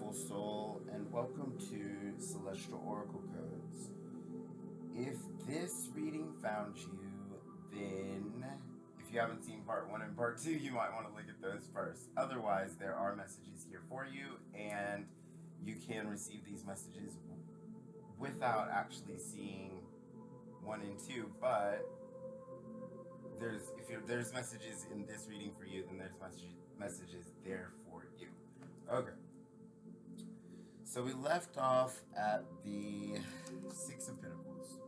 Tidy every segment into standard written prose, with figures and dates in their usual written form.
beautiful soul, and welcome to Celestial Oracle Codes. If this reading found you, then if you haven't seen part 1 and part 2, you might want to look at those first. Otherwise, there are messages here for you, and you can receive these messages without actually seeing 1 and 2, but there's messages in this reading for you, then there's messages there for you. Okay. So we left off at the Six of Pentacles.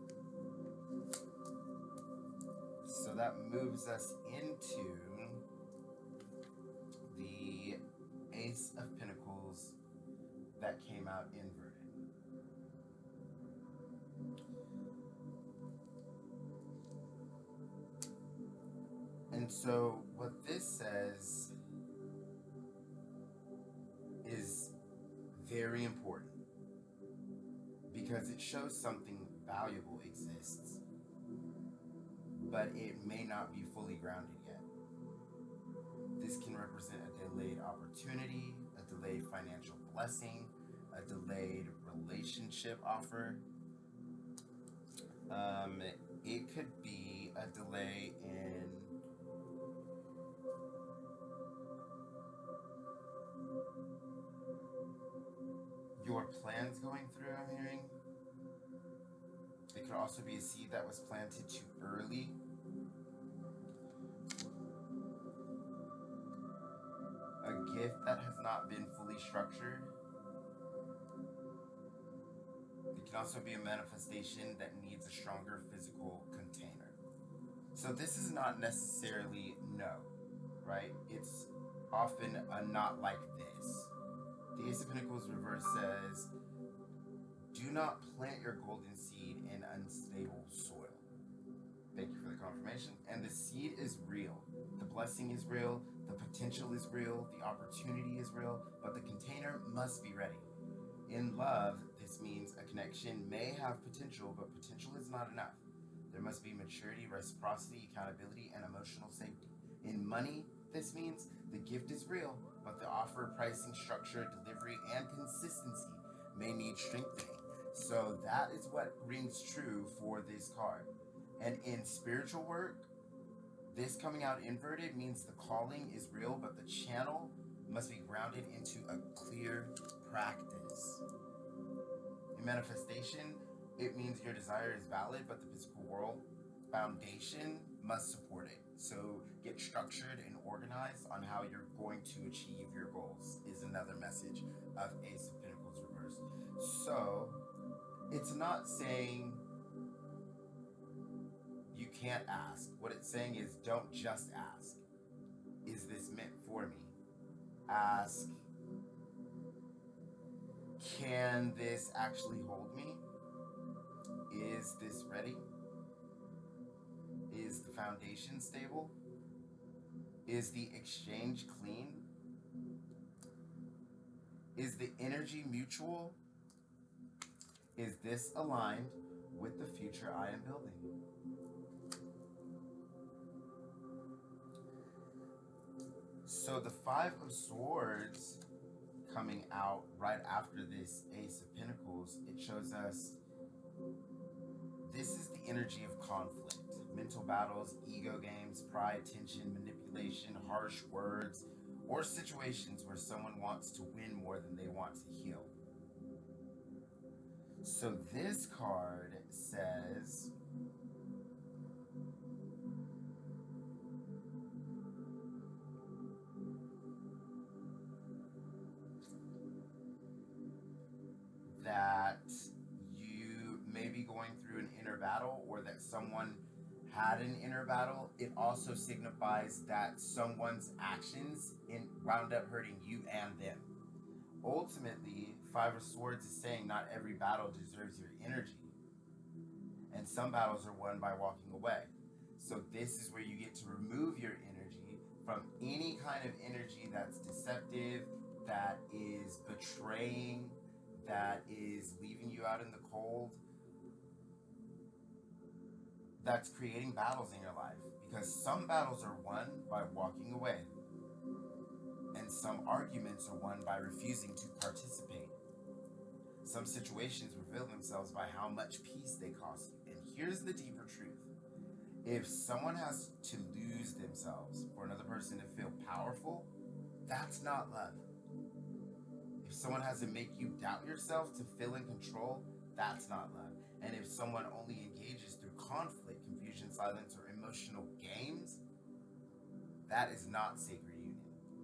So that moves us into the Ace of Pentacles that came out inverted. And so what this says is very important because it shows something valuable exists, but it may not be fully grounded yet. This can represent a delayed opportunity, a delayed financial blessing, a delayed relationship offer. It could be a delay in your plans going through, I'm hearing. It could also be a seed that was planted too early. A gift that has not been fully structured. It can also be a manifestation that needs a stronger physical container. So this is not necessarily no, right? It's often a not like this. The Ace of Pentacles reverse says, do not plant your golden seed in unstable soil. Thank you for the confirmation. And the seed is real. The blessing is real. The potential is real. The opportunity is real. But the container must be ready. In love, this means a connection may have potential, but potential is not enough. There must be maturity, reciprocity, accountability, and emotional safety. In money, this means the gift is real, but the offer, pricing, structure, delivery, and consistency may need strengthening. So that is what rings true for this card. And in spiritual work, this coming out inverted means the calling is real, but the channel must be grounded into a clear practice. In manifestation, it means your desire is valid, but the physical world foundation must support it. So get structured and organized on how you're going to achieve your goals is another message of Ace of Pentacles reverse. So it's not saying you can't ask. What it's saying is don't just ask. Is this meant for me? Ask, can this actually hold me? Is this ready? Is the foundation stable? Is the exchange clean? Is the energy mutual? Is this aligned with the future I am building? So the Five of Swords coming out right after this Ace of Pentacles, it shows us this is the energy of conflict, mental battles, ego games, pride, tension, manipulation, harsh words, or situations where someone wants to win more than they want to heal. So this card says, that you may be going through an inner battle, or that someone had an inner battle. It also signifies that someone's actions wound up hurting you and them. Ultimately, Five of Swords is saying not every battle deserves your energy, and some battles are won by walking away. So this is where you get to remove your energy from any kind of energy that's deceptive, that is betraying, that is leaving you out in the cold, that's creating battles in your life. Because some battles are won by walking away, and some arguments are won by refusing to participate Some situations reveal themselves by how much peace they cost you. And here's the deeper truth. If someone has to lose themselves for another person to feel powerful, that's not love. If someone has to make you doubt yourself to feel in control, that's not love. And if someone only engages through conflict, confusion, silence, or emotional games, that is not sacred union.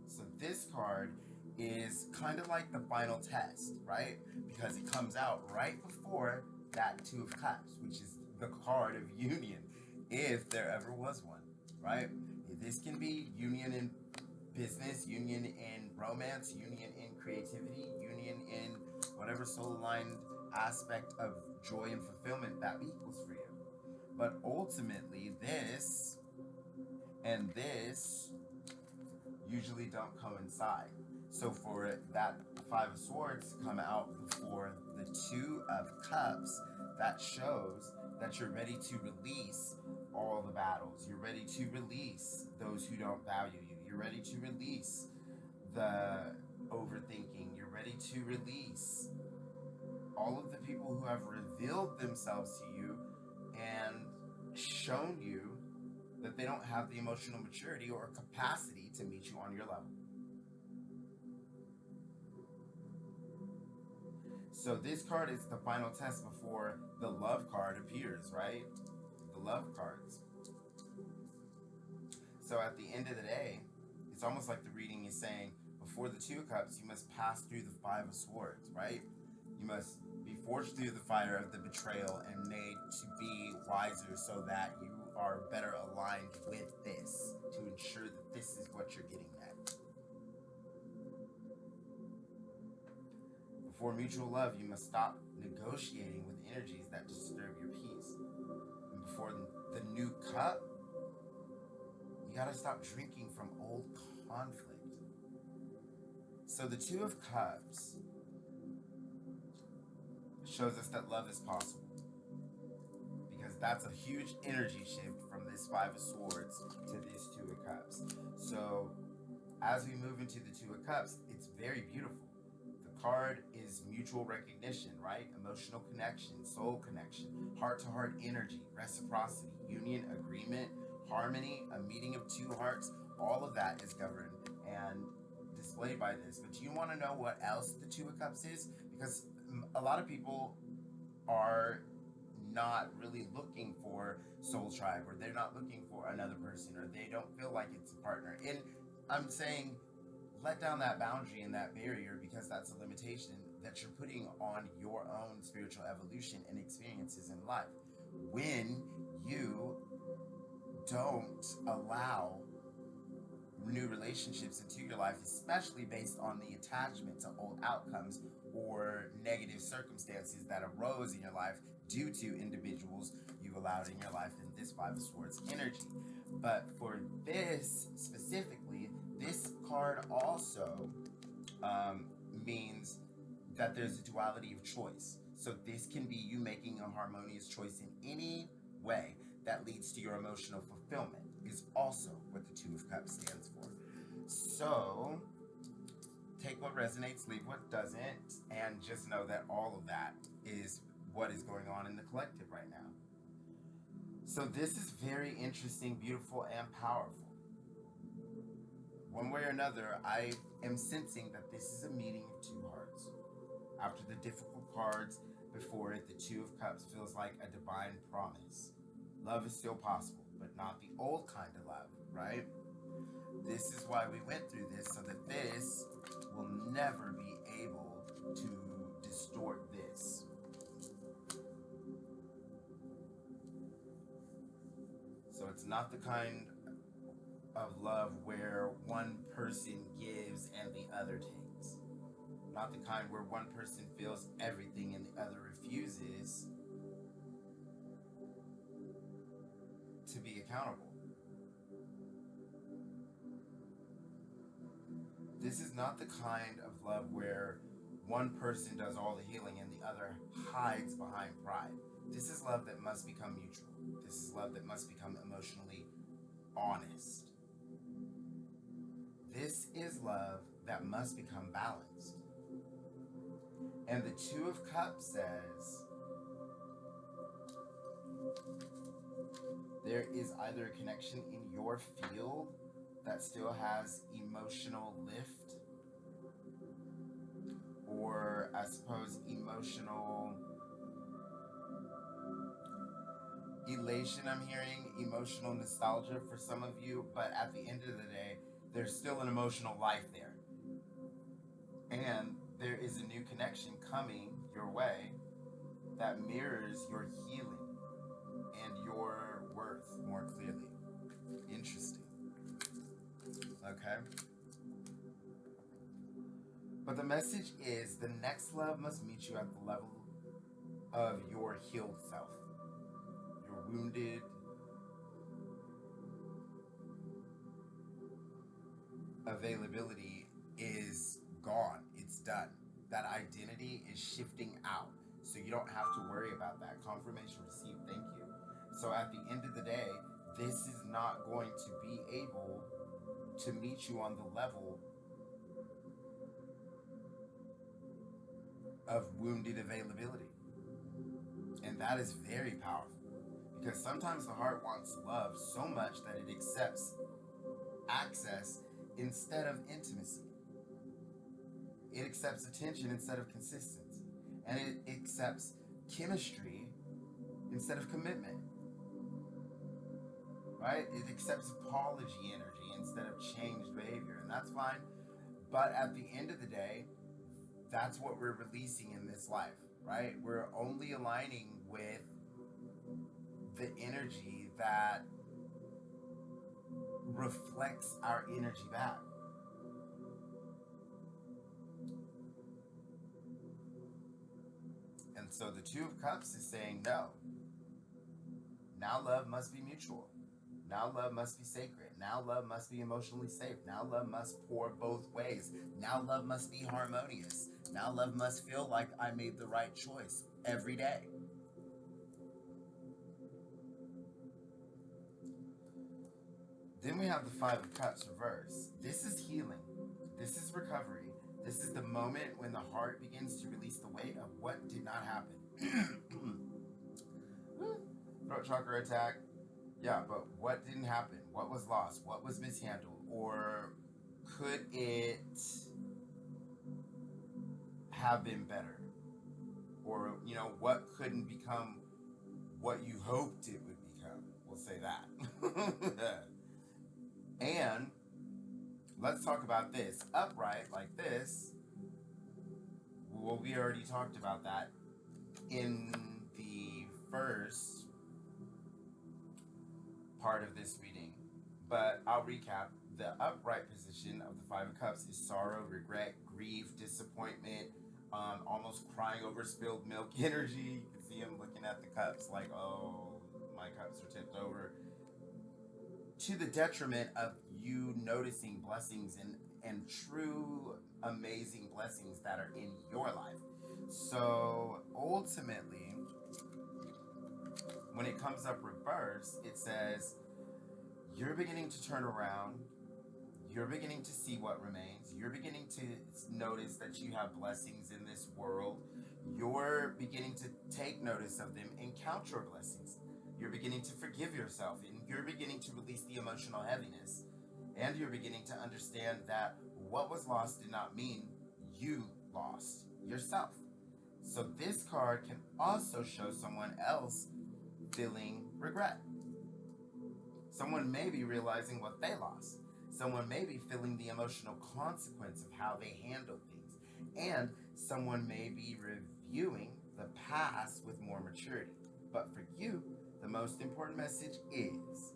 So this card is kind of like the final test, right? Because it comes out right before that Two of Cups, which is the card of union, if there ever was one, right? This can be union in business, union in romance, union in creativity, union in whatever soul-aligned aspect of joy and fulfillment that equals for you. But ultimately, this and this usually don't coincide. So for that Five of Swords to come out before the Two of Cups, that shows that you're ready to release all the battles. You're ready to release those who don't value you. You're ready to release the overthinking. You're ready to release all of the people who have revealed themselves to you and shown you that they don't have the emotional maturity or capacity to meet you on your level. So this card is the final test before the love card appears, right? The love cards. So at the end of the day, it's almost like the reading is saying, before the Two of Cups, you must pass through the Five of Swords, right? You must be forged through the fire of the betrayal and made to be wiser so that you are better aligned with this, to ensure that this is what you're getting next. Before mutual love, you must stop negotiating with energies that disturb your peace. And before the new cup, you gotta stop drinking from old conflict. So the Two of Cups shows us that love is possible, because that's a huge energy shift from this Five of Swords to this Two of Cups. So as we move into the Two of Cups, it's very beautiful. The card is mutual recognition, right? Emotional connection, soul connection, heart-to-heart energy, reciprocity, union, agreement, harmony, a meeting of two hearts. All of that is governed and displayed by this. But do you want to know what else the Two of Cups is? Because a lot of people are not really looking for soul tribe, or they're not looking for another person, or they don't feel like it's a partner. And I'm saying, let down that boundary and that barrier, because that's a limitation that you're putting on your own spiritual evolution and experiences in life. When you don't allow new relationships into your life, especially based on the attachment to old outcomes or negative circumstances that arose in your life due to individuals you've allowed in your life in this Five of Swords energy. But for this specifically, this card also means that there's a duality of choice. So this can be you making a harmonious choice in any way that leads to your emotional fulfillment, is also what the Two of Cups stands for. So take what resonates, leave what doesn't, and just know that all of that is what is going on in the collective right now. So this is very interesting, beautiful, and powerful. One way or another, I am sensing that this is a meeting of two hearts. After the difficult cards before it, the Two of Cups feels like a divine promise. Love is still possible, but not the old kind of love, right? This is why we went through this, so that this will never be able to distort this. So it's not the kind of love where one person gives and the other takes. Not the kind where one person feels everything and the other refuses to be accountable. This is not the kind of love where one person does all the healing and the other hides behind pride. This is love that must become mutual. This is love that must become emotionally honest. This is love that must become balanced. And the Two of Cups says there is either a connection in your field that still has emotional lift, or I suppose emotional elation. I'm hearing emotional nostalgia for some of you, but at the end of the day, there's still an emotional life there. And there is a new connection coming your way that mirrors your healing and your worth more clearly. Interesting. Okay? But the message is the next love must meet you at the level of your healed self. Your wounded, availability is gone. It's done. That identity is shifting out. So you don't have to worry about that. Confirmation received, thank you. So at the end of the day, this is not going to be able to meet you on the level of wounded availability. And that is very powerful. Because sometimes the heart wants love so much that it accepts access instead of intimacy. It accepts attention instead of consistency. And it accepts chemistry instead of commitment. Right? It accepts apology energy instead of changed behavior. And that's fine. But at the end of the day, that's what we're releasing in this life. Right? We're only aligning with the energy that reflects our energy back. And so the Two of Cups is saying no. Now love must be mutual. Now love must be sacred. Now love must be emotionally safe. Now love must pour both ways. Now love must be harmonious. Now love must feel like I made the right choice every day. Then we have the Five of Cups reverse. This is healing. This is recovery. This is the moment when the heart begins to release the weight of what did not happen. Throat chakra attack. Yeah, but what didn't happen? What was lost? What was mishandled? Or could it have been better? Or, what couldn't become what you hoped it would become? We'll say that. And let's talk about this. Upright, like this. Well, we already talked about that in the first part of this reading. But I'll recap. The upright position of the Five of Cups is sorrow, regret, grief, disappointment, almost crying over spilled milk energy. You can see him looking at the cups like, oh, my cups are tipped over. To the detriment of you noticing blessings and true amazing blessings that are in your life. So ultimately, when it comes up reverse, it says you're beginning to turn around. You're beginning to see what remains. You're beginning to notice that you have blessings in this world. You're beginning to take notice of them and count your blessings. You're beginning to forgive yourself, and you're beginning to release the emotional heaviness. And you're beginning to understand that what was lost did not mean you lost yourself. So this card can also show someone else feeling regret. Someone may be realizing what they lost. Someone may be feeling the emotional consequence of how they handled things. And someone may be reviewing the past with more maturity. But for you, the most important message is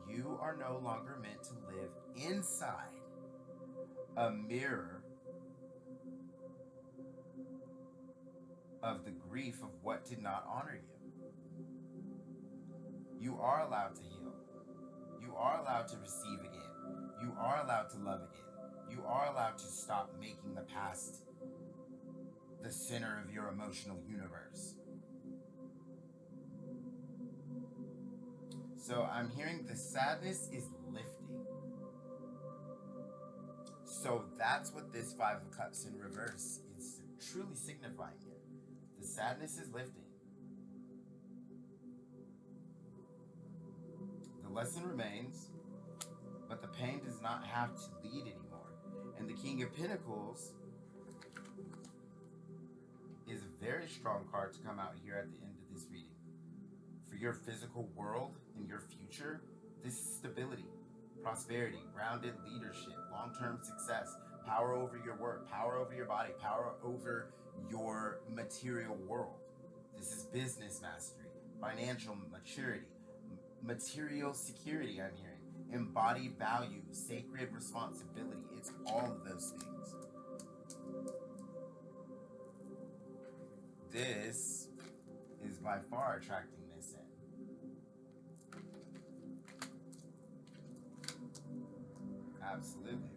you are no longer meant to live inside a mirror of the grief of what did not honor you. You are allowed to heal. You are allowed to receive again. You are allowed to love again. You are allowed to stop making the past the center of your emotional universe. So I'm hearing the sadness is lifting. So that's what this Five of Cups in reverse is truly signifying it. The sadness is lifting. The lesson remains, but the pain does not have to lead anymore. And the King of Pentacles is a very strong card to come out here at the end of this reading. For your physical world and your future, this is stability, prosperity, grounded leadership, long-term success, power over your work, power over your body, power over your material world. This is business mastery, financial maturity, material security, I'm hearing, embodied value, sacred responsibility. It's all of those things. This is by far attracting this in. Absolutely.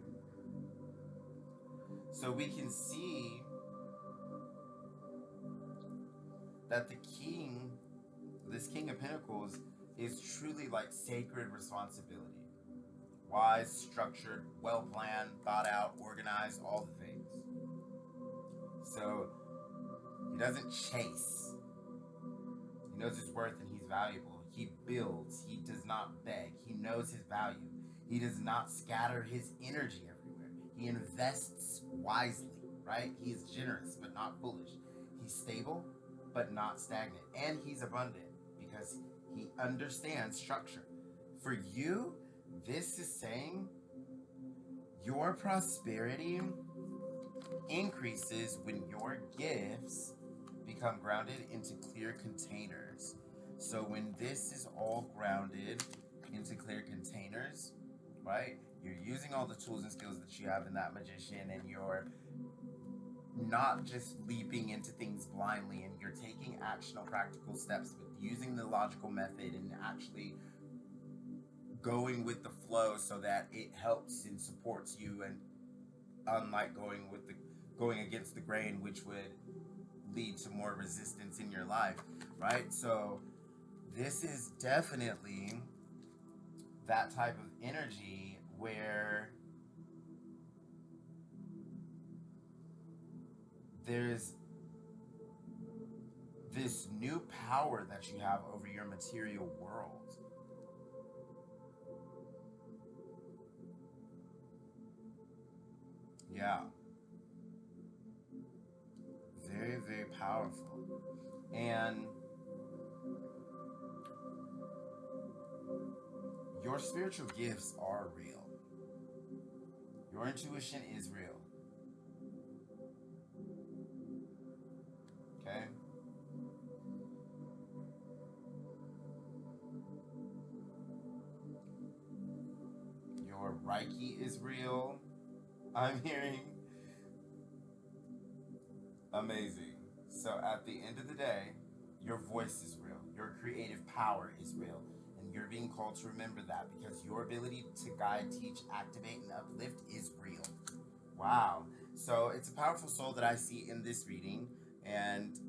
So we can see that the king, this King of Pentacles, is truly like sacred responsibility. Wise, structured, well-planned, thought out, organized, all the things. So he doesn't chase. He knows his worth and he's valuable. He builds. He does not beg. He knows his value. He does not scatter his energy everywhere. He invests wisely, right? He is generous but not foolish. He's stable but not stagnant. And he's abundant because he understands structure. For you, this is saying your prosperity increases when your gifts become grounded into clear containers. So when this is all grounded into clear containers, right? You're using all the tools and skills that you have in that magician, and you're not just leaping into things blindly, and you're taking actionable practical steps with using the logical method and actually going with the flow so that it helps and supports you, and unlike going against the grain, which would lead to more resistance in your life, right? So this is definitely that type of energy where there's this new power that you have over your material world. Yeah. Very, very powerful. And your spiritual gifts are real. Your intuition is real. Okay? Your Reiki is real. I'm hearing. Amazing. So at the end of the day, your voice is real. Your creative power is real. And you're being called to remember that, because your ability to guide, teach, activate, and uplift is real. Wow. So it's a powerful soul that I see in this reading. And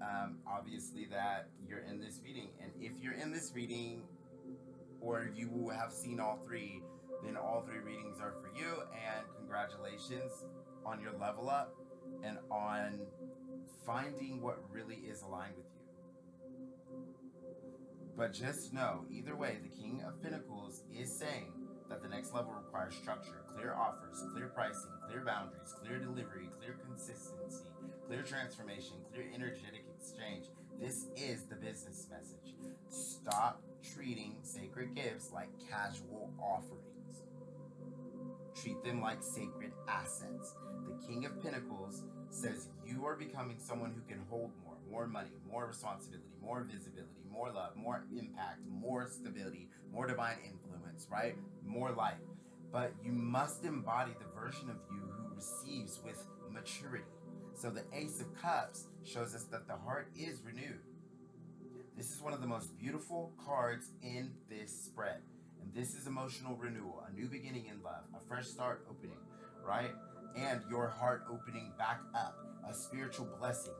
obviously that you're in this reading. And if you're in this reading, or you will have seen all three, then all three readings are for you. And congratulations on your level up and on finding what really is aligned with you. But just know, either way, the King of Pentacles is saying that the next level requires structure, clear offers, clear pricing, clear boundaries, clear delivery, clear consistency, clear transformation, clear energetic exchange. This is the business message. Stop treating sacred gifts like casual offerings. Treat them like sacred assets. The King of Pentacles says you are becoming someone who can hold more money, more responsibility, more visibility, more love, more impact, more stability, more divine influence, right? More light. But you must embody the version of you who receives with maturity. So the Ace of Cups shows us that the heart is renewed. This is one of the most beautiful cards in this spread. And this is emotional renewal, a new beginning in love, a fresh start opening, right? And your heart opening back up, a spiritual blessing,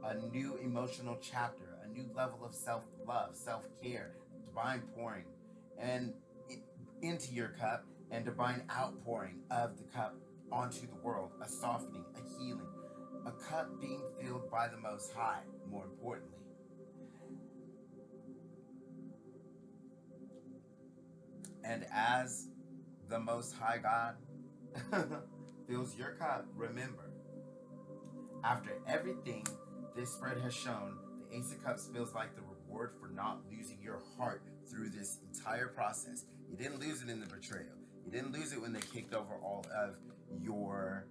a new emotional chapter, a new level of self-love, self-care, divine pouring and into your cup, and divine outpouring of the cup onto the world, a softening, a healing, a cup being filled by the Most High, more importantly. And as the Most High God fills your cup, remember, after everything this spread has shown, the Ace of Cups feels like the reward for not losing your heart through this entire process. You didn't lose it in the betrayal. You didn't lose it when they kicked over all of your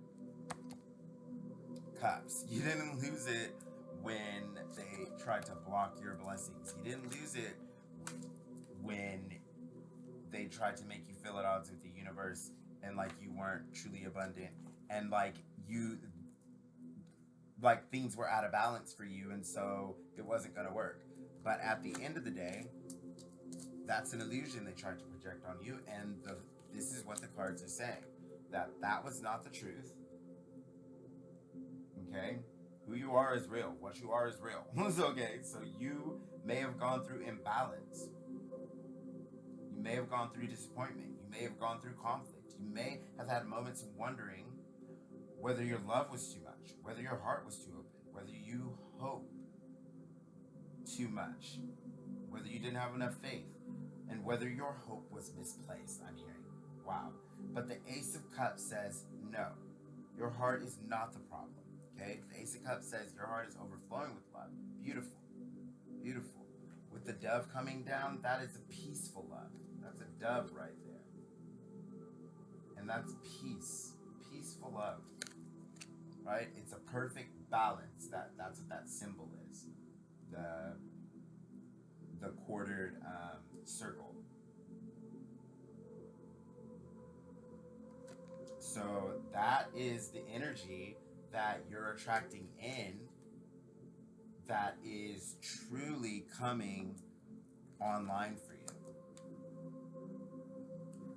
cups. You didn't lose it when they tried to block your blessings. You didn't lose it when they tried to make you feel at odds with the universe and like you weren't truly abundant and like things were out of balance for you and so it wasn't going to work. But at the end of the day, that's an illusion they tried to project on you, and this is what the cards are saying, that was not the truth. Okay, who you are is real. What you are is real. Okay, so you may have gone through imbalance. You may have gone through disappointment. You may have gone through conflict. You may have had moments of wondering whether your love was too much, whether your heart was too open, whether you hoped too much, whether you didn't have enough faith, and whether your hope was misplaced, I'm hearing. Wow. But the Ace of Cups says, no, your heart is not the problem. Okay? The Ace of Cups says your heart is overflowing with love. Beautiful. Beautiful. With the dove coming down, that is a peaceful love. That's a dove right there. And that's peace. Peaceful love. Right? It's a perfect balance. That's what that symbol is. The quartered circle. So that is the energy that you're attracting in, that is truly coming online for you.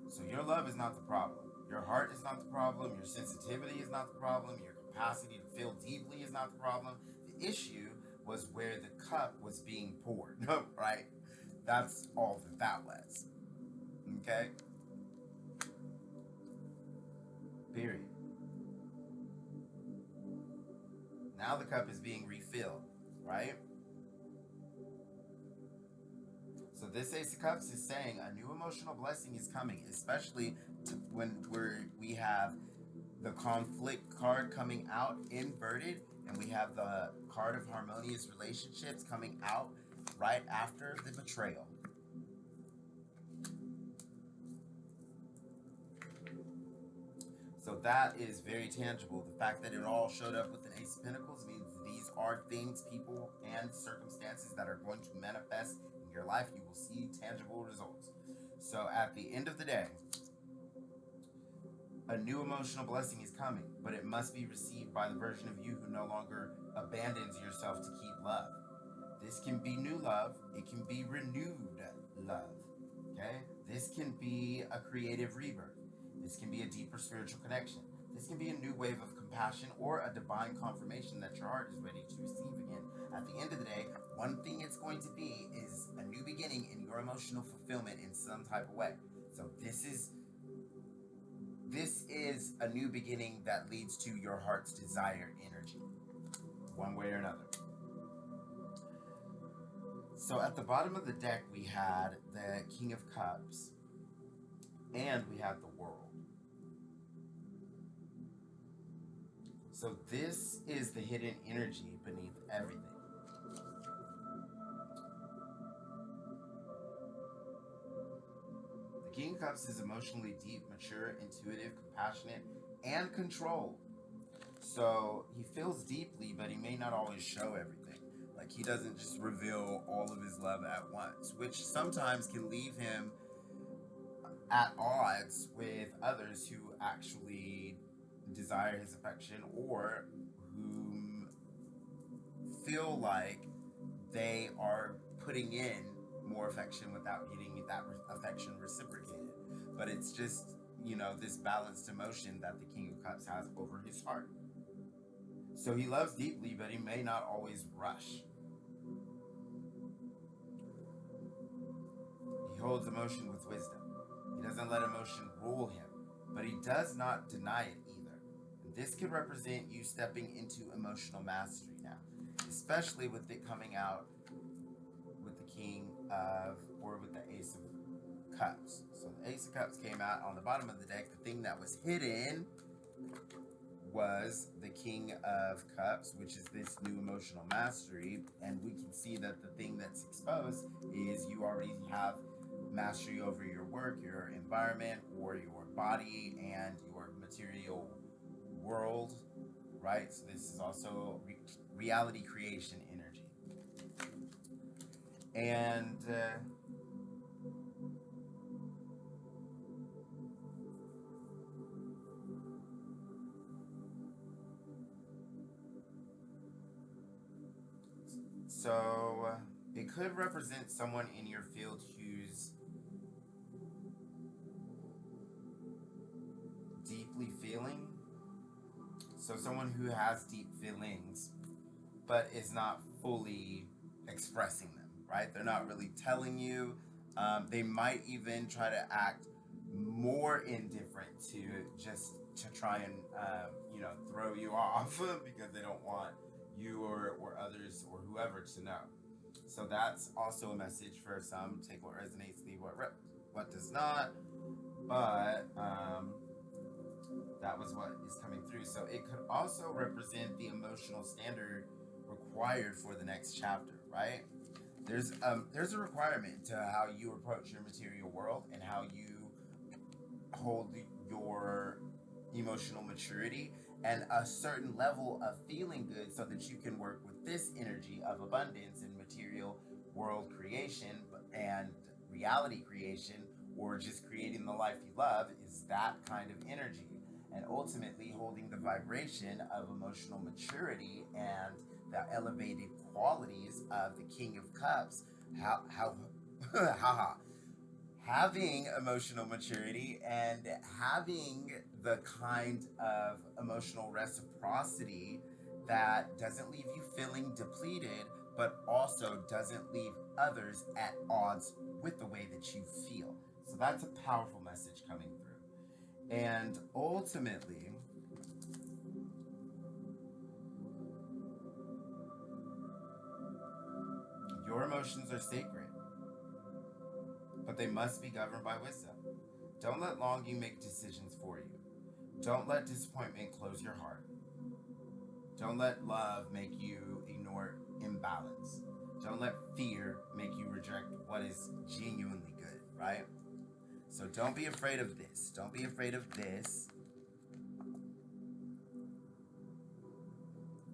So your love is not the problem. Your heart is not the problem. Your sensitivity is not the problem. Your capacity to feel deeply is not the problem. The issue was where the cup was being poured, right? That's all that was. Okay? Period. Now the cup is being refilled, right? So this Ace of Cups is saying a new emotional blessing is coming, especially when we have the conflict card coming out inverted, and we have the card of harmonious relationships coming out right after the betrayal. So that is very tangible. The fact that it all showed up with an Ace of Pentacles means these are things, people, and circumstances that are going to manifest in your life. You will see tangible results. So at the end of the day, a new emotional blessing is coming, but it must be received by the version of you who no longer abandons yourself to keep love. This can be new love. It can be renewed love. Okay? This can be a creative rebirth. This can be a deeper spiritual connection. This can be a new wave of compassion or a divine confirmation that your heart is ready to receive again. At the end of the day, one thing it's going to be is a new beginning in your emotional fulfillment in some type of way. So this is a new beginning that leads to your heart's desired energy, one way or another. So at the bottom of the deck, we had the King of Cups, and we had the World. So this is the hidden energy beneath everything. The King of Cups is emotionally deep, mature, intuitive, compassionate, and controlled. So he feels deeply, but he may not always show everything. Like, he doesn't just reveal all of his love at once, which sometimes can leave him at odds with others who actually desire his affection or whom feel like they are putting in more affection without getting that affection reciprocated. But it's just, this balanced emotion that the King of Cups has over his heart. So he loves deeply, but he may not always rush. He holds emotion with wisdom. He doesn't let emotion rule him, but he does not deny it either. And this could represent you stepping into emotional mastery now, especially with it coming out with the King of, or with the Ace of Cups. So the Ace of Cups came out on the bottom of the deck. The thing that was hidden was the King of Cups, which is this new emotional mastery. And we can see that the thing that's exposed is you already have mastery over your work, your environment, or your body and your material world, right? So this is also reality creation energy. And so it could represent someone in your field who's deeply feeling. So someone who has deep feelings, but is not fully expressing them, right? They're not really telling you. They might even try to act more indifferent to just to try and throw you off because they don't want you or others or whoever to know. So that's also a message for some. Take what resonates, leave what does not. But that was what is coming through. So it could also represent the emotional standard required for the next chapter, right? There's a requirement to how you approach your material world and how you hold your emotional maturity and a certain level of feeling good so that you can work with this energy of abundance and material world creation and reality creation, or just creating the life you love, is that kind of energy. And ultimately holding the vibration of emotional maturity and the elevated qualities of the King of Cups. Haha, having emotional maturity and having the kind of emotional reciprocity that doesn't leave you feeling depleted, but also doesn't leave others at odds with the way that you feel. So that's a powerful message coming through. And ultimately, your emotions are sacred, but they must be governed by wisdom. Don't let longing make decisions for you. Don't let disappointment close your heart. Don't let love make you ignore imbalance. Don't let fear make you reject what is genuinely good, right? So don't be afraid of this. Don't be afraid of this.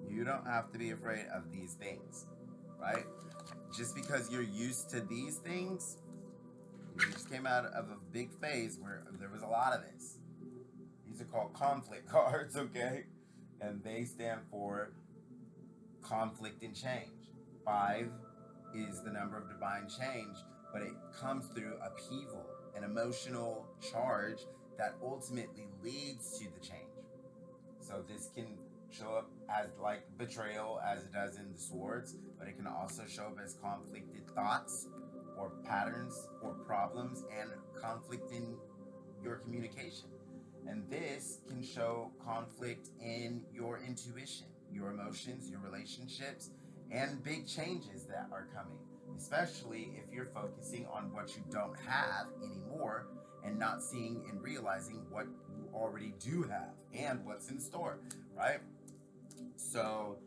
You don't have to be afraid of these things, right? Just because you're used to these things, you just came out of a big phase where there was a lot of this. These are called conflict cards, okay? And they stand for conflict and change. 5 is the number of divine change, but it comes through upheaval, an emotional charge that ultimately leads to the change. So this can show up as like betrayal, as it does in the swords, but it can also show up as conflicted thoughts or patterns or problems and conflict in your communication. And this can show conflict in your intuition, your emotions, your relationships, and big changes that are coming, especially if you're focusing on what you don't have anymore and not seeing and realizing what you already do have and what's in store, right? So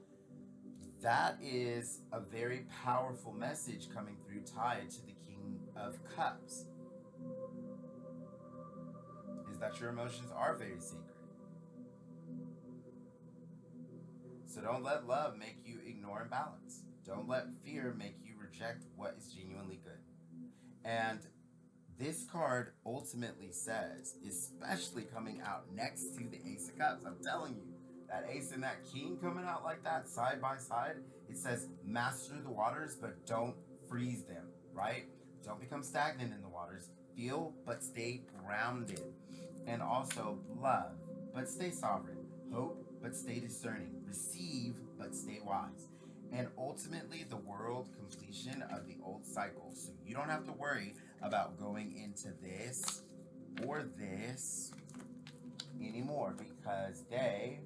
that is a very powerful message coming through tied to the King of Cups, is that your emotions are very sacred. So don't let love make you ignore imbalance. Don't let fear make you reject what is genuinely good. And this card ultimately says, especially coming out next to the Ace of Cups, I'm telling you, that Ace and that King coming out like that, side by side, it says master the waters, but don't freeze them, right? Don't become stagnant in the waters. Feel, but stay grounded. And also love, but stay sovereign. Hope, but stay discerning. Receive, but stay wise. And ultimately, the world completion of the old cycle. So you don't have to worry about going into this or this anymore, because they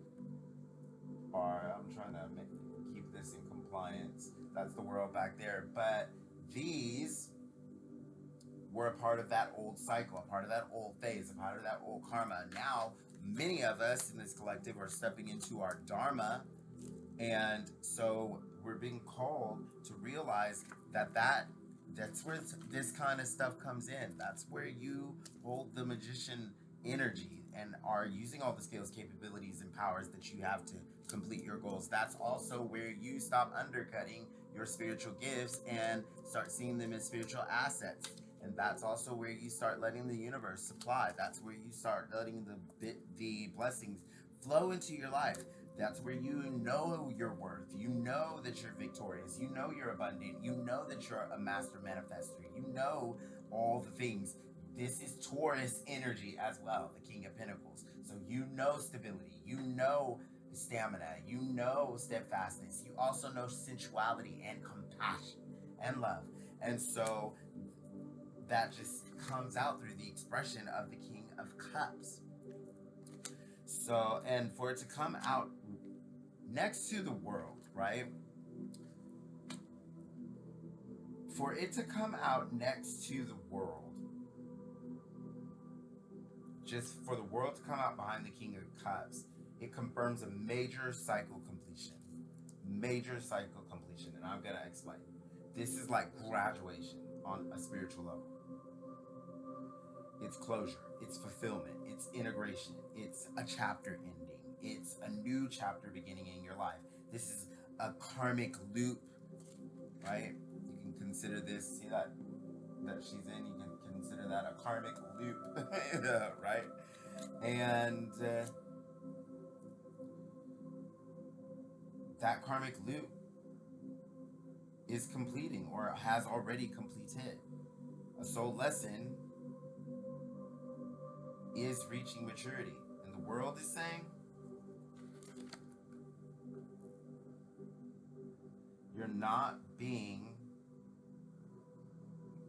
are, I'm trying to keep this in compliance. That's the world back there. But these were a part of that old cycle, a part of that old phase, a part of that old karma. Now, many of us in this collective are stepping into our dharma. And so we're being called to realize that's where this kind of stuff comes in. That's where you hold the magician energy and are using all the skills, capabilities, and powers that you have to complete your goals. That's also where you stop undercutting your spiritual gifts and start seeing them as spiritual assets. And that's also where you start letting the universe supply. That's where you start letting the blessings flow into your life. That's where you know your worth. You know that you're victorious. You know you're abundant. You know that you're a master manifester. You know all the things. This is Taurus energy as well, the King of Pentacles. So you know stability. You know stamina. You know steadfastness. You also know sensuality and compassion and love. And so that just comes out through the expression of the King of Cups. So, and for it to come out next to the world, right? For it to come out next to the world, just for the world to come out behind the King of Cups, it confirms a major cycle completion. Major cycle completion. And I'm going to explain. This is like graduation on a spiritual level. It's closure. It's fulfillment. It's integration. It's a chapter ending. It's a new chapter beginning in your life. This is a karmic loop, right? You can consider this, see that she's in, you can consider that a karmic loop, right? And that karmic loop is completing or has already completed. A soul lesson is reaching maturity. And the world is saying, you're not being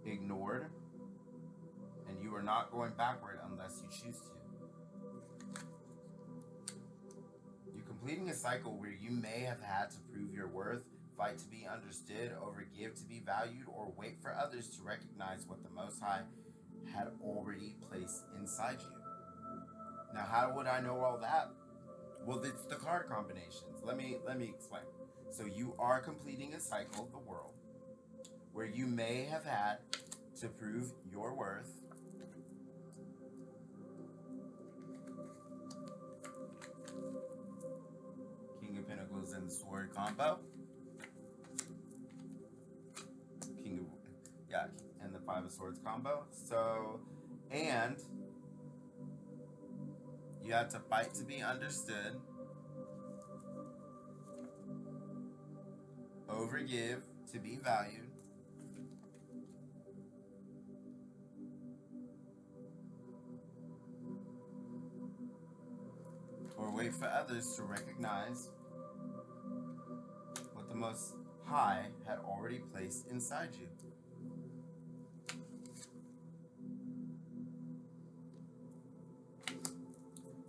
ignored, and you are not going backward unless you choose to. You're completing a cycle where you may have had to prove your worth, fight to be understood, overgive to be valued, or wait for others to recognize what the Most High had already placed inside you. Now, how would I know all that? Well, it's the card combinations. Let me explain. So you are completing a cycle of the world where you may have had to prove your worth. King of Pentacles and the Sword combo. And the Five of Swords combo. So, and you had to fight to be understood, overgive to be valued, or wait for others to recognize what the Most High had already placed inside you.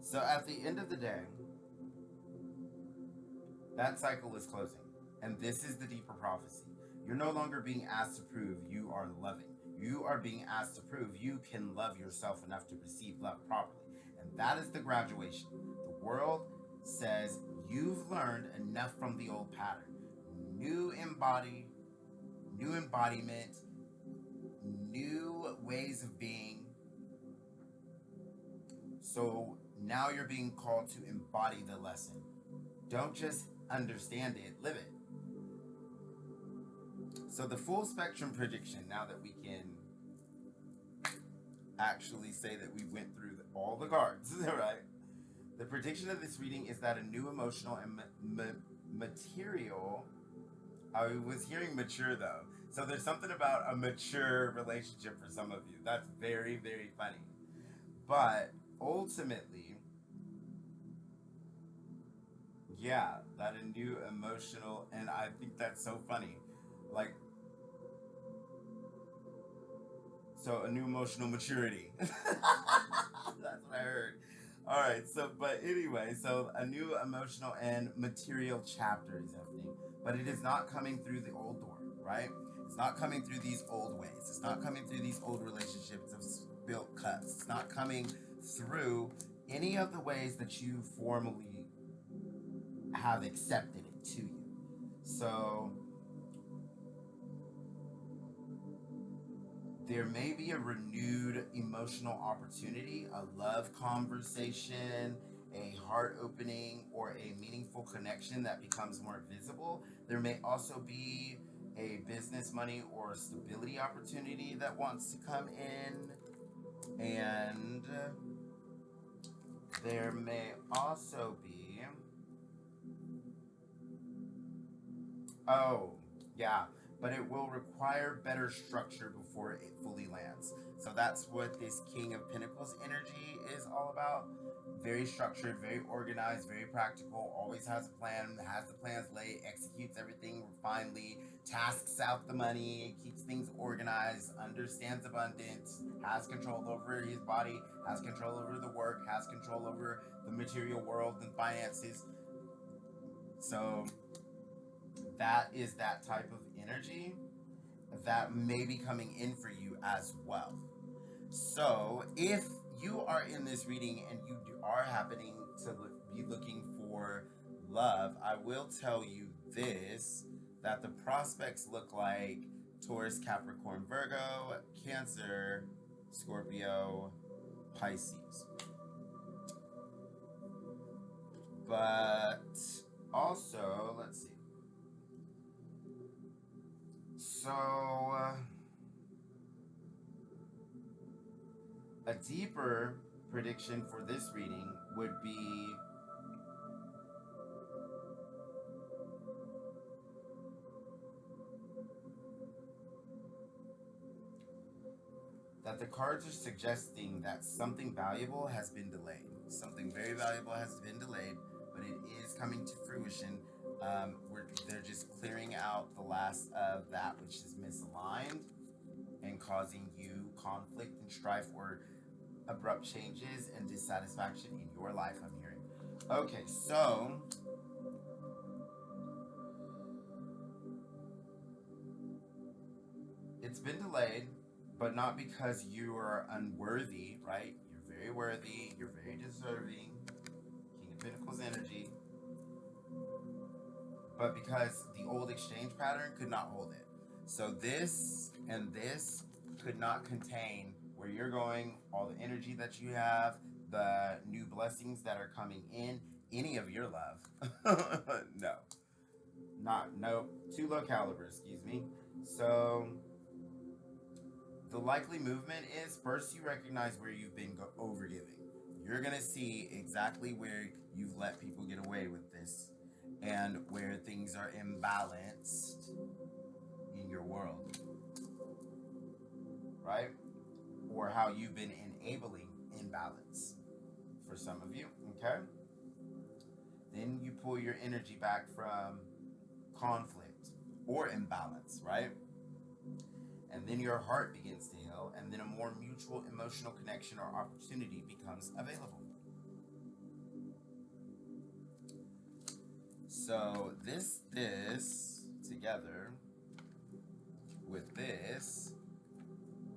So at the end of the day, that cycle is closing. And this is the deeper prophecy. You're no longer being asked to prove you are loving. You are being asked to prove you can love yourself enough to receive love properly. And that is the graduation. The world says you've learned enough from the old pattern. New embodiment, new ways of being. So now you're being called to embody the lesson. Don't just understand it, live it. So the full spectrum prediction, now that we can actually say that we went through all the cards, right? The prediction of this reading is that a new emotional and material, I was hearing mature though. So there's something about a mature relationship for some of you. That's very, very funny. But ultimately, yeah, that a new emotional, and I think that's so funny. Like, so a new emotional maturity. That's what I heard. All right, so but anyway, so a new emotional and material chapter is happening, but it is not coming through the old door, right? It's not coming through these old ways. It's not coming through these old relationships of spilt cups. It's not coming through any of the ways that you formally have accepted it to you. So there may be a renewed emotional opportunity, a love conversation, a heart opening, or a meaningful connection that becomes more visible. There may also be a business, money, or stability opportunity that wants to come in. And there may also be, oh, yeah, but it will require better structure before it fully lands. So that's what this King of Pentacles energy is all about. Very structured, very organized, very practical, always has a plan, has the plans laid, executes everything refinedly, tasks out the money, keeps things organized, understands abundance, has control over his body, has control over the work, has control over the material world and finances. So that is that type of energy that may be coming in for you as well. So if you are in this reading and you are happening to be looking for love, I will tell you this, that the prospects look like Taurus, Capricorn, Virgo, Cancer, Scorpio, Pisces. But also, let's see. So, a deeper prediction for this reading would be that the cards are suggesting that something valuable has been delayed. Something very valuable has been delayed, but it is coming to fruition. They're just clearing out the last of that which is misaligned and causing you conflict and strife or abrupt changes and dissatisfaction in your life, I'm hearing. Okay, so it's been delayed, but not because you are unworthy, right? You're very worthy, you're very deserving, King of Pentacles energy, but because the old exchange pattern could not hold it. So this and this could not contain where you're going, all the energy that you have, the new blessings that are coming in, any of your love. No, not, no, too low caliber, excuse me. So the likely movement is first you recognize where you've been overgiving. You're going to see exactly where you've let people get away with this and where things are imbalanced in your world, right? Or how you've been enabling imbalance for some of you, okay? Then you pull your energy back from conflict or imbalance, right? And then your heart begins to heal, and then a more mutual emotional connection or opportunity becomes available. So this together with this,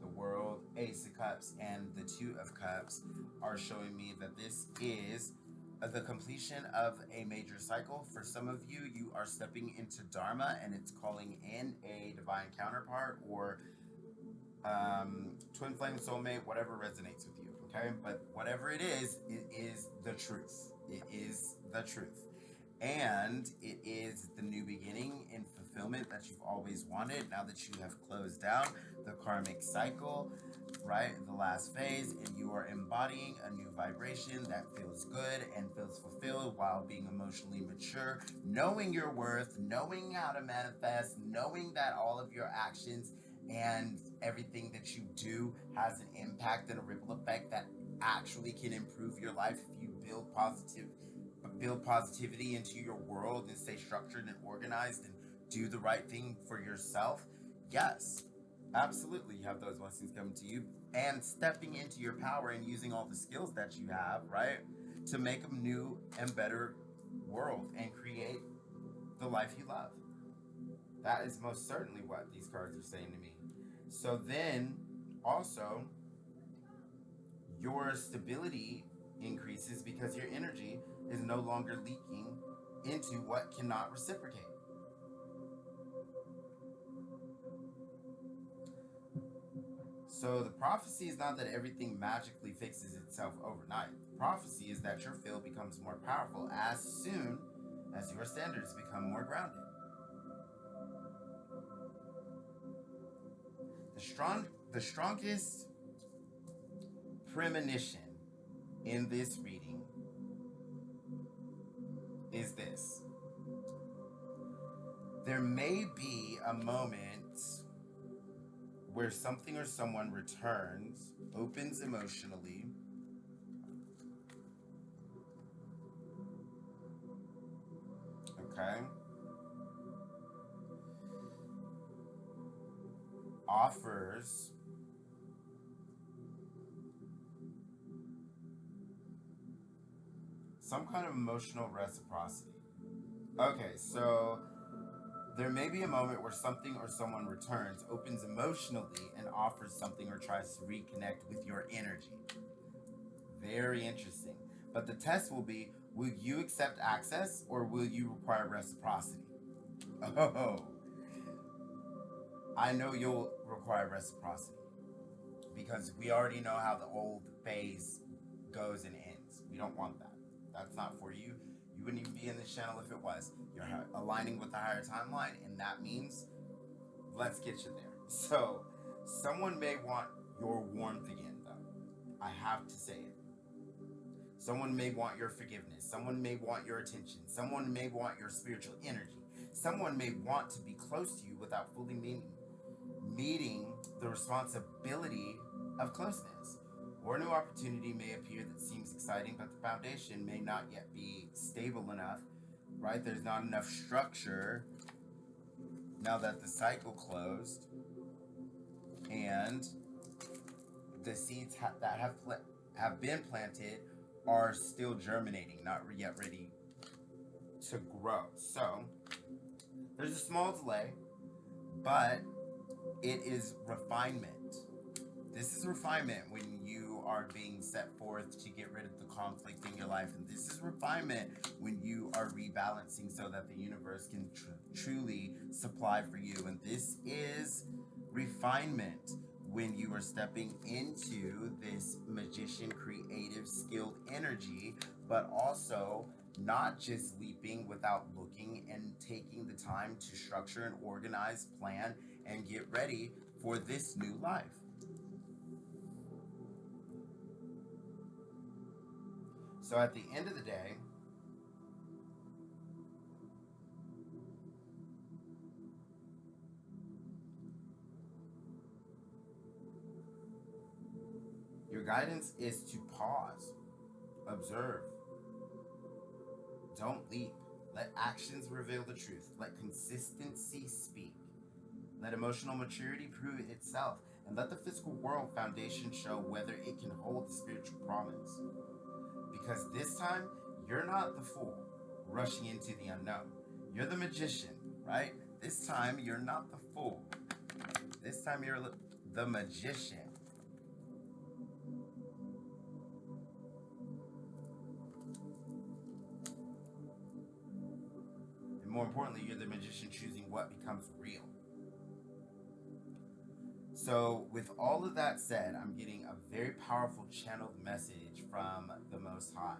the world, Ace of Cups, and the Two of Cups are showing me that this is the completion of a major cycle. For some of you, you are stepping into Dharma, and it's calling in a divine counterpart or twin flame soulmate, whatever resonates with you, okay? But whatever it is the truth. It is the truth. And it is the new beginning and fulfillment that you've always wanted now that you have closed down the karmic cycle, right? The last phase, and you are embodying a new vibration that feels good and feels fulfilled while being emotionally mature, knowing your worth, knowing how to manifest, knowing that all of your actions and everything that you do has an impact and a ripple effect that actually can improve your life if you build positivity into your world and stay structured and organized and do the right thing for yourself. Yes, absolutely, you have those blessings coming to you. and stepping into your power and using all the skills that you have, right, to make a new and better world and create the life you love. That is most certainly what these cards are saying to me. So then also your stability increases because your energy is no longer leaking into what cannot reciprocate. So the prophecy is not that everything magically fixes itself overnight. The prophecy is that your field becomes more powerful as soon as your standards become more grounded. The strongest premonition in this reading is this. There may be a moment where something or someone returns, opens emotionally, okay, offers some kind of emotional reciprocity. Okay, so there may be a moment where something or someone returns, opens emotionally, and offers something or tries to reconnect with your energy. Very interesting. But the test will be, will you accept access or will you require reciprocity? Oh, I know you'll require reciprocity because we already know how the old phase goes and ends. We don't want that. That's not for you. You wouldn't even be in this channel if it was. You're aligning with the higher timeline, and that means let's get you there. So, someone may want your warmth again, though. I have to say it. Someone may want your forgiveness. Someone may want your attention. Someone may want your spiritual energy. Someone may want to be close to you without fully meeting the responsibility of closeness. Or a new opportunity may appear that seems exciting, but the foundation may not yet be stable enough, right? There's not enough structure now that the cycle closed, and the seeds that have been planted are still germinating, not yet ready to grow. So there's a small delay, but it is refinement. This is refinement when you are being set forth to get rid of the conflict in your life. And this is refinement when you are rebalancing so that the universe can truly supply for you. And this is refinement when you are stepping into this magician, creative, skilled energy, but also not just leaping without looking and taking the time to structure and organize, plan, and get ready for this new life. So at the end of the day, your guidance is to pause, observe, don't leap. Let actions reveal the truth. Let consistency speak. Let emotional maturity prove itself. And let the physical world foundation show whether it can hold the spiritual promise. Because this time, you're not the fool rushing into the unknown. You're the magician, right? This time, you're not the fool. This time, you're the magician. And more importantly, you're the magician choosing what becomes real. So, with all of that said, I'm getting a very powerful channeled message from the Most High.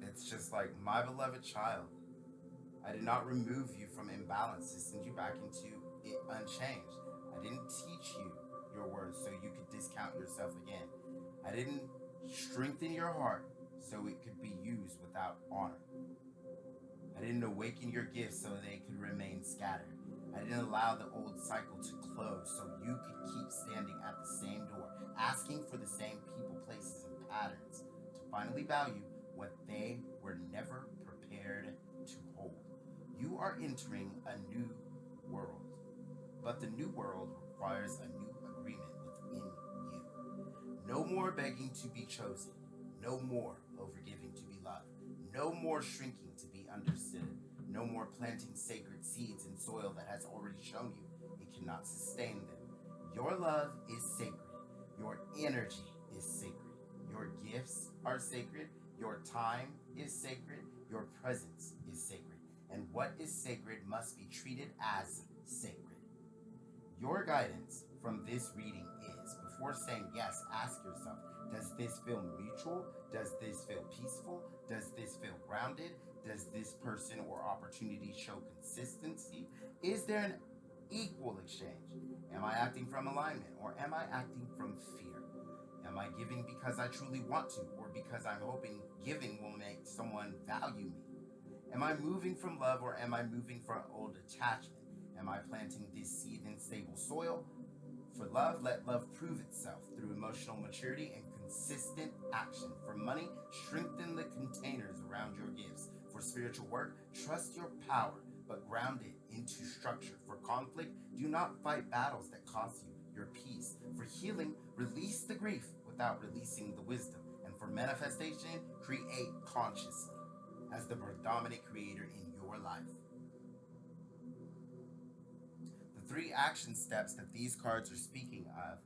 It's just like, my beloved child, I did not remove you from imbalance to send you back into it unchanged. I didn't teach you your words so you could discount yourself again. I didn't strengthen your heart so it could be used without honor. I didn't awaken your gifts so they could remain scattered. I didn't allow the old cycle to close so you could keep standing at the same door, asking for the same people, places, and patterns to finally value what they were never prepared to hold. You are entering a new world, but the new world requires a new agreement within you. No more begging to be chosen. No more overgiving to be loved. No more shrinking to be understood. No more planting sacred seeds in soil that has already shown you it cannot sustain them. Your love is sacred. Your energy is sacred. Your gifts are sacred. Your time is sacred. Your presence is sacred. And what is sacred must be treated as sacred. Your guidance from this reading is, before saying yes, ask yourself, does this feel mutual? Does this feel peaceful? Does this feel grounded? Does this person or opportunity show consistency? Is there an equal exchange? Am I acting from alignment, or am I acting from fear? Am I giving because I truly want to, or because I'm hoping giving will make someone value me? Am I moving from love, or am I moving from old attachment? Am I planting this seed in stable soil? For love, let love prove itself through emotional maturity and consistent action. For money, strengthen the containers around your gifts. For spiritual work, trust your power, but ground it into structure. For conflict, do not fight battles that cost you your peace. For healing, release the grief without releasing the wisdom. And for manifestation, create consciously as the predominant creator in your life. The 3 action steps that these cards are speaking of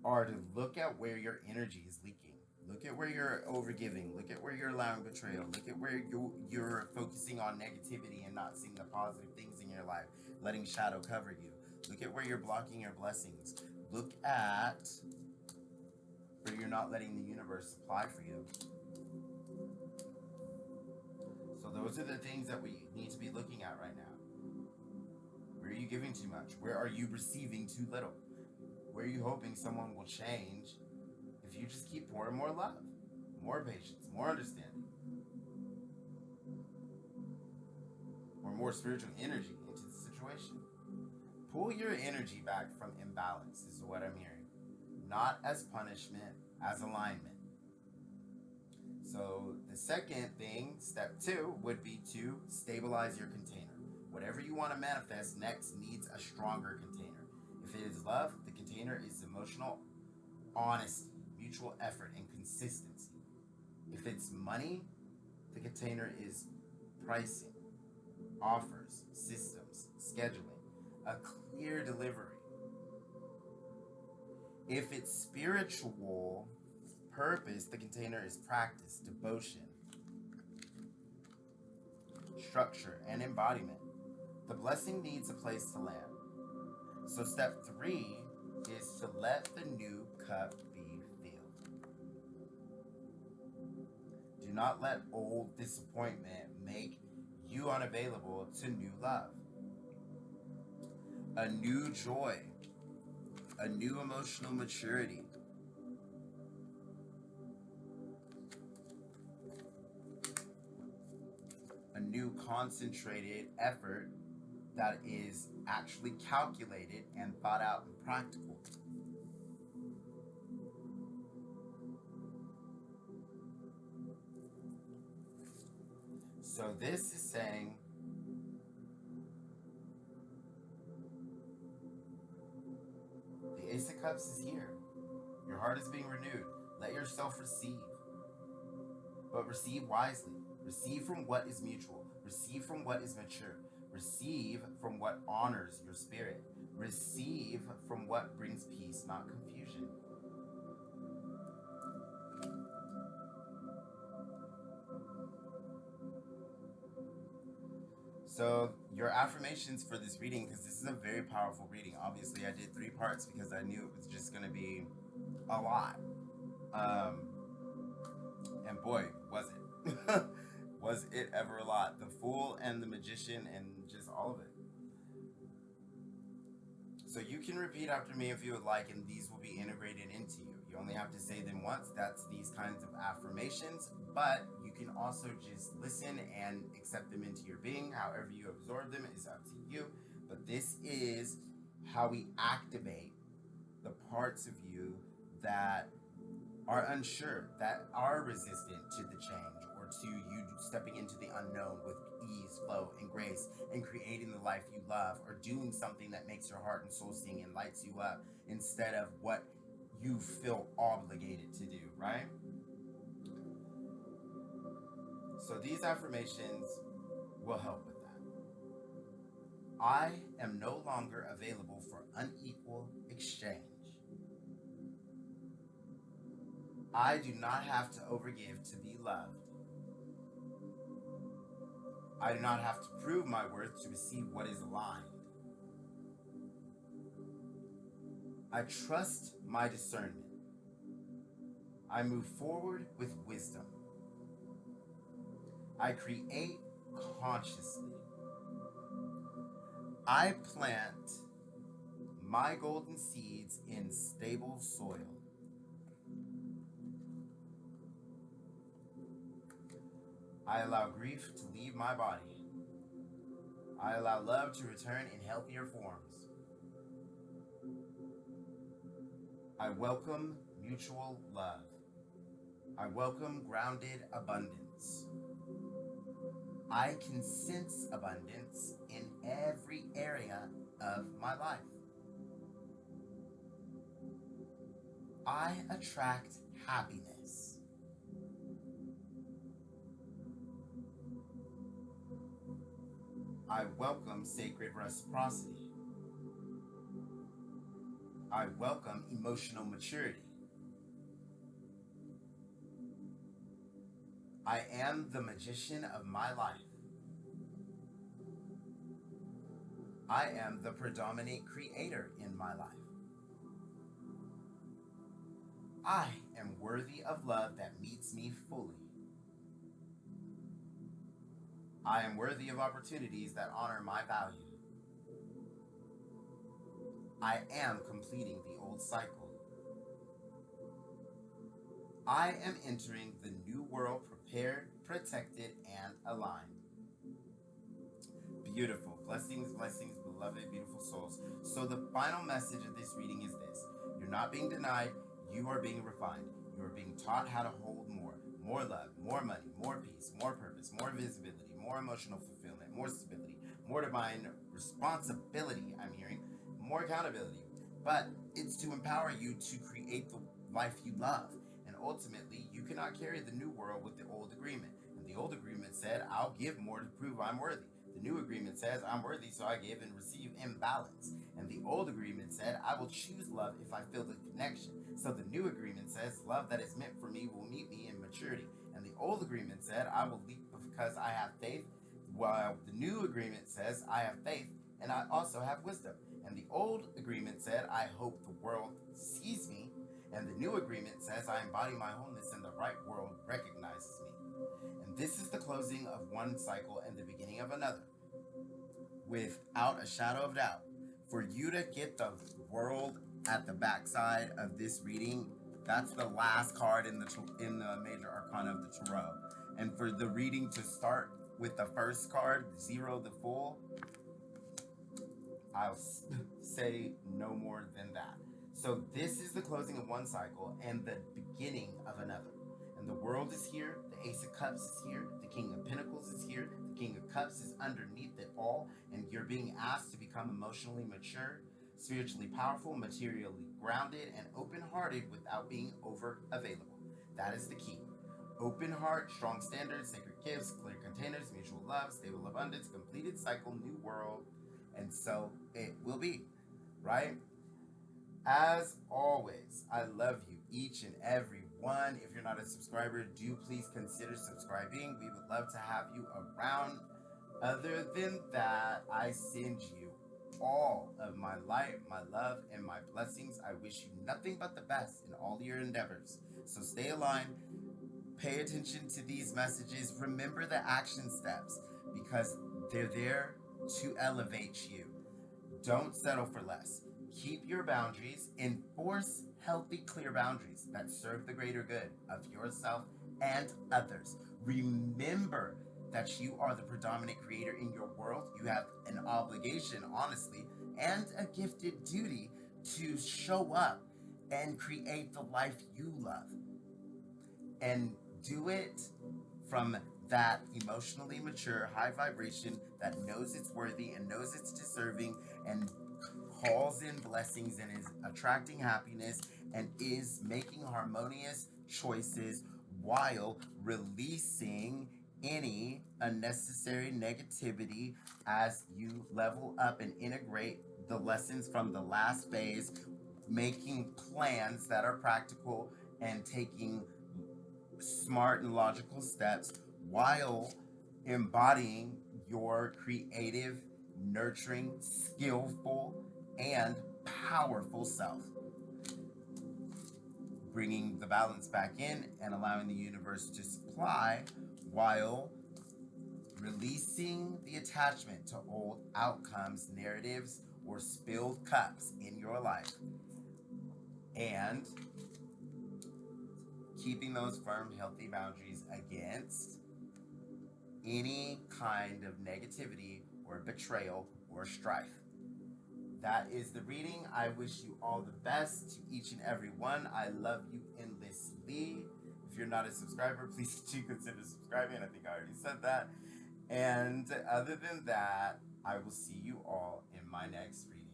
are to look at where your energy is leaking. Look at where you're overgiving. Look at where you're allowing betrayal. Look at where you're focusing on negativity and not seeing the positive things in your life, letting shadow cover you. Look at where you're blocking your blessings. Look at where you're not letting the universe supply for you. So those are the things that we need to be looking at right now. Where are you giving too much? Where are you receiving too little? Where are you hoping someone will change if you just keep pouring more love, more patience, more understanding, or more spiritual energy into the situation? Pull your energy back from imbalance is what I'm hearing. Not as punishment, as alignment. So the second thing, step 2, would be to stabilize your container. Whatever you want to manifest next needs a stronger container. If it is love, the container is emotional honesty, mutual effort, and consistency. If it's money, the container is pricing, offers, systems, scheduling, a clear delivery. If it's spiritual purpose, the container is practice, devotion, structure, and embodiment. The blessing needs a place to land. So step 3 is to let the new cup be filled. Do not let old disappointment make you unavailable to new love. A new joy, a new emotional maturity, a new concentrated effort that is actually calculated and thought out and practical. So this is saying the Ace of Cups is here. Your heart is being renewed. Let yourself receive. But receive wisely. Receive from what is mutual. Receive from what is mature. Receive from what honors your spirit. Receive from what brings peace, not confusion. So your affirmations for this reading, because this is a very powerful reading. Obviously, I did 3 parts because I knew it was just going to be a lot. And boy, was it. Was it ever a lot. The Fool and the Magician and just all of it. So you can repeat after me if you would like, and these will be integrated into you. You only have to say them once. That's these kinds of affirmations. But you can also just listen and accept them into your being. However you absorb them is up to you. But this is how we activate the parts of you that are unsure, that are resistant to the change or to you stepping into the unknown with ease, flow, and grace, and creating the life you love, or doing something that makes your heart and soul sing and lights you up instead of what you feel obligated to do, right? So these affirmations will help with that. I am no longer available for unequal exchange. I do not have to overgive to be loved. I do not have to prove my worth to receive what is aligned. I trust my discernment. I move forward with wisdom. I create consciously. I plant my golden seeds in stable soil. I allow grief to leave my body. I allow love to return in healthier forms. I welcome mutual love. I welcome grounded abundance. I can sense abundance in every area of my life. I attract happiness. I welcome sacred reciprocity. I welcome emotional maturity. I am the magician of my life. I am the predominant creator in my life. I am worthy of love that meets me fully. I am worthy of opportunities that honor my value. I am completing the old cycle. I am entering the new world prepared, protected, and aligned. Beautiful. Blessings, blessings, beloved, beautiful souls. So the final message of this reading is this. You're not being denied. You are being refined. You are being taught how to hold more. More love, more money, more peace, more purpose, more visibility, more emotional fulfillment, more stability, more divine responsibility, I'm hearing, more accountability. But it's to empower you to create the life you love. And ultimately, you cannot carry the new world with the old agreement. And the old agreement said, I'll give more to prove I'm worthy. The new agreement says, I'm worthy, so I give and receive in balance. And the old agreement said, I will choose love if I feel the connection. So the new agreement says, love that is meant for me will meet me in maturity. And the old agreement said, I will leap because I have faith. While the new agreement says, I have faith and I also have wisdom. And the old agreement said, I hope the world sees me. And the new agreement says, I embody my wholeness and the right world recognizes me. And this is the closing of one cycle and the beginning of another. Without a shadow of doubt, for you to get the world at the backside of this reading, that's the last card in the major arcana of the tarot. And for the reading to start with the first card, zero, the Fool, I'll say no more than that. So this is the closing of one cycle and the beginning of another. And the world is here, the Ace of Cups is here, the King of Pentacles is here, the King of Cups is underneath it all, and you're being asked to become emotionally mature, spiritually powerful, materially grounded, and open-hearted without being over-available. That is the key. Open heart, strong standards, sacred gifts, clear containers, mutual love, stable abundance, completed cycle, new world, and so it will be, right? As always, I love you, each and every one. If you're not a subscriber, do please consider subscribing. We would love to have you around. Other than that, I send you all of my light, my love, and my blessings. I wish you nothing but the best in all your endeavors. So stay aligned. Pay attention to these messages. Remember the action steps because they're there to elevate you. Don't settle for less. Keep your boundaries. Enforce healthy, clear boundaries that serve the greater good of yourself and others. Remember that you are the predominant creator in your world. You have an obligation, honestly, and a gifted duty to show up and create the life you love. and do it from that emotionally mature, high vibration that knows it's worthy and knows it's deserving and calls in blessings and is attracting happiness and is making harmonious choices while releasing any unnecessary negativity as you level up and integrate the lessons from the last phase, making plans that are practical and taking smart and logical steps while embodying your creative, nurturing, skillful, and powerful self. Bringing the balance back in and allowing the universe to supply while releasing the attachment to old outcomes, narratives, or spilled cups in your life. And keeping those firm, healthy boundaries against any kind of negativity or betrayal or strife. That is the reading. I wish you all the best to each and every one. I love you endlessly. If you're not a subscriber, please do consider subscribing. I think I already said that. And other than that, I will see you all in my next reading.